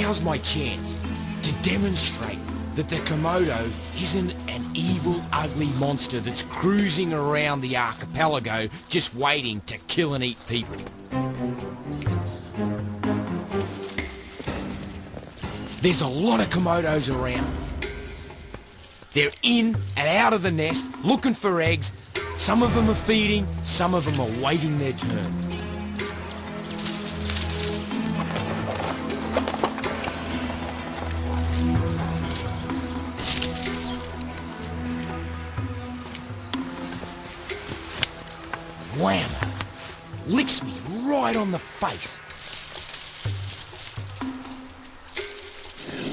Now's my chance to demonstrate that the Komodo isn't an evil, ugly monster that's cruising around the archipelago just waiting to kill and eat people. There's a lot of Komodos around. They're in and out of the nest, looking for eggs. Some of them are feeding, some of them are waiting their turn. Wham! Licks me right on the face.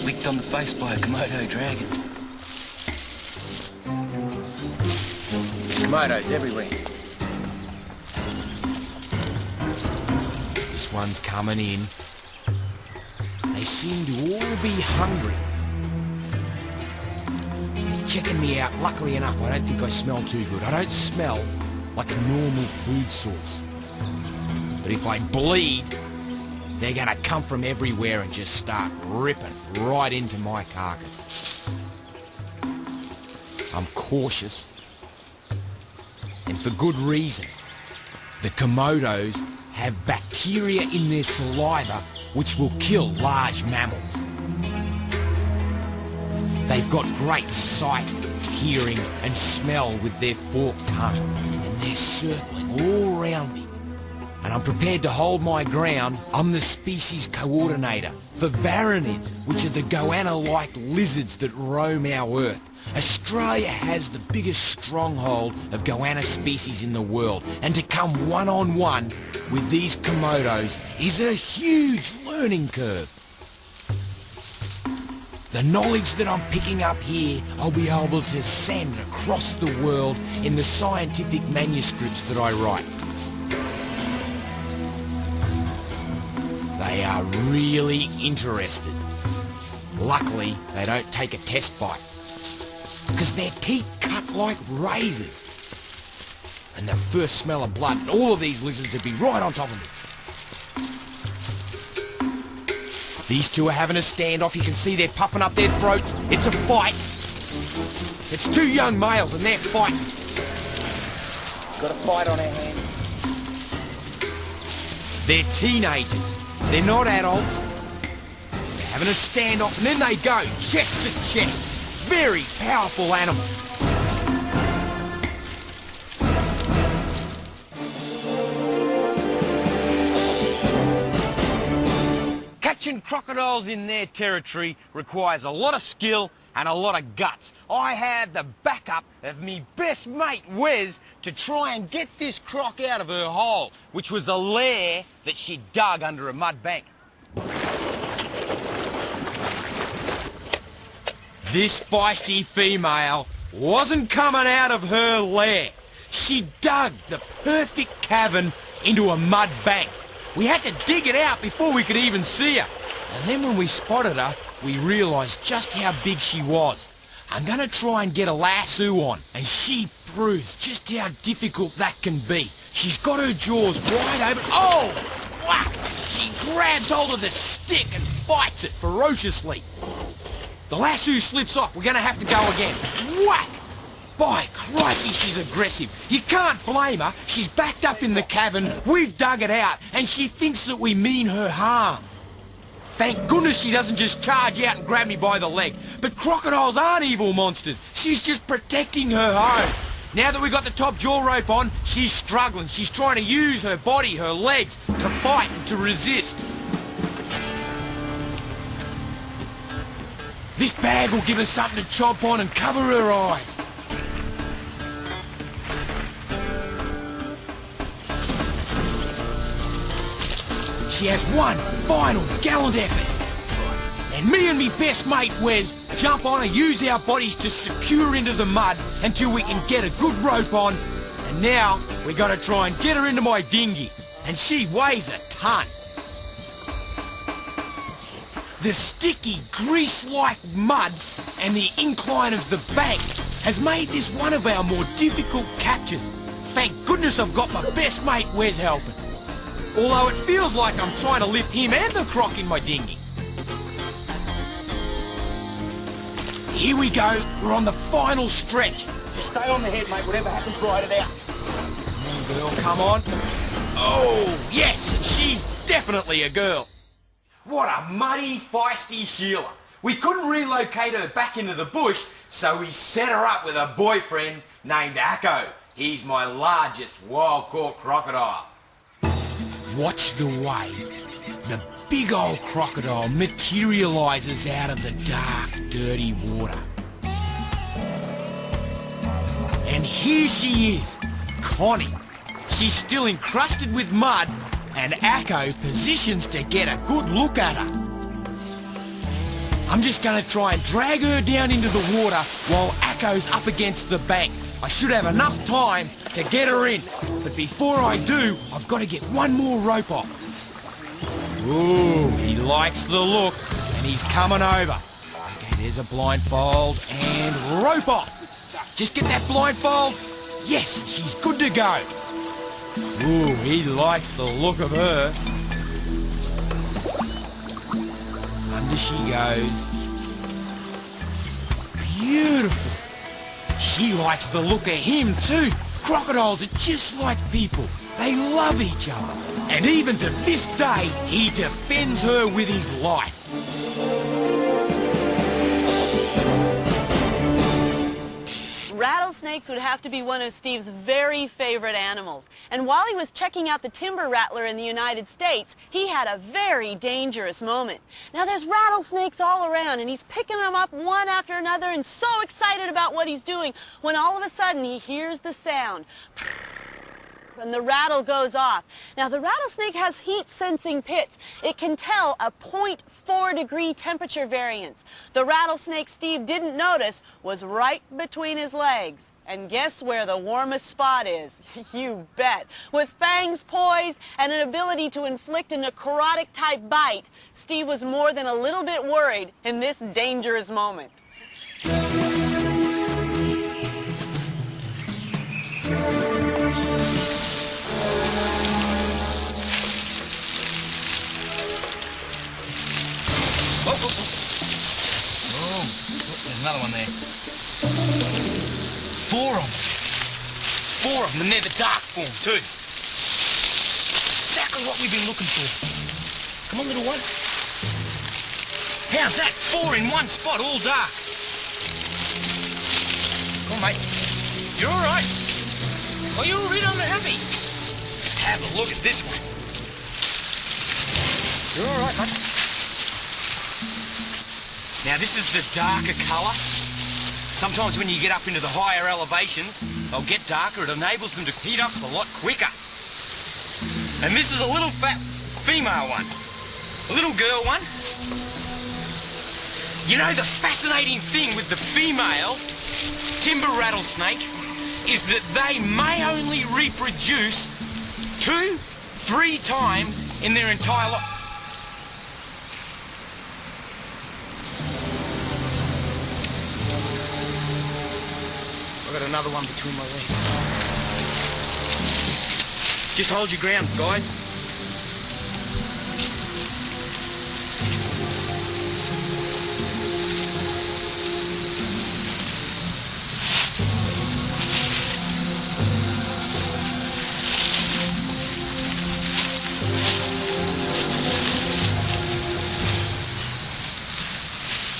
Licked on the face by a Komodo dragon. There's Komodos everywhere. This one's coming in. They seem to all be hungry. They're checking me out. Luckily enough, I don't think I smell too good. I don't smell like a normal food source. But if I bleed, they're gonna come from everywhere and just start ripping right into my carcass. I'm cautious, and for good reason. The Komodos have bacteria in their saliva which will kill large mammals. They've got great sight, hearing and smell with their forked tongue, and they're circling all around me. And I'm prepared to hold my ground. I'm the species coordinator for varanids, which are the goanna-like lizards that roam our Earth. Australia has the biggest stronghold of goanna species in the world, and to come one-on-one with these Komodos is a huge learning curve. The knowledge that I'm picking up here, I'll be able to send across the world in the scientific manuscripts that I write. They are really interested. Luckily, they don't take a test bite, because their teeth cut like razors. And the first smell of blood, all of these lizards would be right on top of me. These two are having a standoff. You can see they're puffing up their throats. It's a fight. It's two young males and they're fighting. Got a fight on our hands. They're teenagers. They're not adults. They're having a standoff and then they go chest to chest. Very powerful animal. Catching crocodiles in their territory requires a lot of skill and a lot of guts. I had the backup of me best mate Wes to try and get this croc out of her hole, which was a lair that she dug under a mud bank. This feisty female wasn't coming out of her lair. She dug the perfect cavern into a mud bank. We had to dig it out before we could even see her. And then when we spotted her, we realised just how big she was. I'm going to try and get a lasso on, and she proves just how difficult that can be. She's got her jaws wide open. Oh! Whack! She grabs hold of the stick and fights it ferociously. The lasso slips off. We're going to have to go again. Whack! By crikey, she's aggressive. You can't blame her. She's backed up in the cavern. We've dug it out, and she thinks that we mean her harm. Thank goodness she doesn't just charge out and grab me by the leg. But crocodiles aren't evil monsters. She's just protecting her home. Now that we've got the top jaw rope on, she's struggling. She's trying to use her body, her legs, to fight and to resist. This bag will give her something to chomp on and cover her eyes. She has one final gallant effort. And me and me best mate Wes jump on and use our bodies to secure into the mud until we can get a good rope on. And now we got to try and get her into my dinghy. And she weighs a ton. The sticky, grease-like mud and the incline of the bank has made this one of our more difficult captures. Thank goodness I've got my best mate Wes helping. Although it feels like I'm trying to lift him and the croc in my dinghy. Here we go. We're on the final stretch. Just stay on the head, mate. Whatever happens, ride it out. Come on, girl, come on. Oh, yes, she's definitely a girl. What a muddy, feisty Sheila. We couldn't relocate her back into the bush, so we set her up with a boyfriend named Akko. He's my largest wild-caught crocodile. Watch the way the big old crocodile materialises out of the dark, dirty water. And here she is, Connie. She's still encrusted with mud, and Akko positions to get a good look at her. I'm just going to try and drag her down into the water while Akko's up against the bank. I should have enough time to get her in. But before I do, I've got to get one more rope off. Ooh, he likes the look, and he's coming over. Okay, there's a blindfold, and rope off. Just get that blindfold. Yes, she's good to go. Ooh, he likes the look of her. Under she goes. Beautiful. She likes the look of him too. Crocodiles are just like people. They love each other. And even to this day, he defends her with his life. Rattlesnakes would have to be one of Steve's very favorite animals. And while he was checking out the timber rattler in the United States, he had a very dangerous moment. Now there's rattlesnakes all around, and he's picking them up one after another and so excited about what he's doing when all of a sudden he hears the sound. And the rattle goes off. Now the rattlesnake has heat-sensing pits. It can tell a 0.4 degree temperature variance. The rattlesnake Steve didn't notice was right between his legs. And guess where the warmest spot is? You bet. With fangs poised and an ability to inflict a necrotic-type bite, Steve was more than a little bit worried in this dangerous moment. Oh, there's another one there. Four of them, and they're the dark form too. Exactly what we've been looking for. Come on, little one. How's that? 4 in one spot, all dark. Come on, mate. You're all right. Are you a bit unhappy? Have a look at this one. You're all right, mate. Now, this is the darker colour. Sometimes when you get up into the higher elevations, they'll get darker. It enables them to heat up a lot quicker. And this is a little fat female one. A little girl one. You know, the fascinating thing with the female timber rattlesnake is that they may only reproduce 2-3 times in their entire life. I've got another one between my legs. Just hold your ground, guys.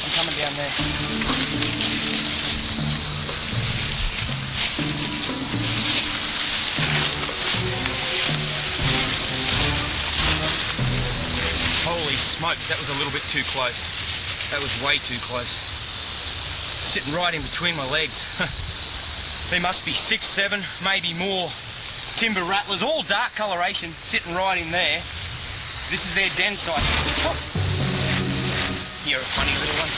I'm coming down there. Holy smokes, that was a little bit too close. That was way too close. Sitting right in between my legs. There must be 6, 7, maybe more timber rattlers, all dark coloration, sitting right in there. This is their den site. Oh. You're a funny little one.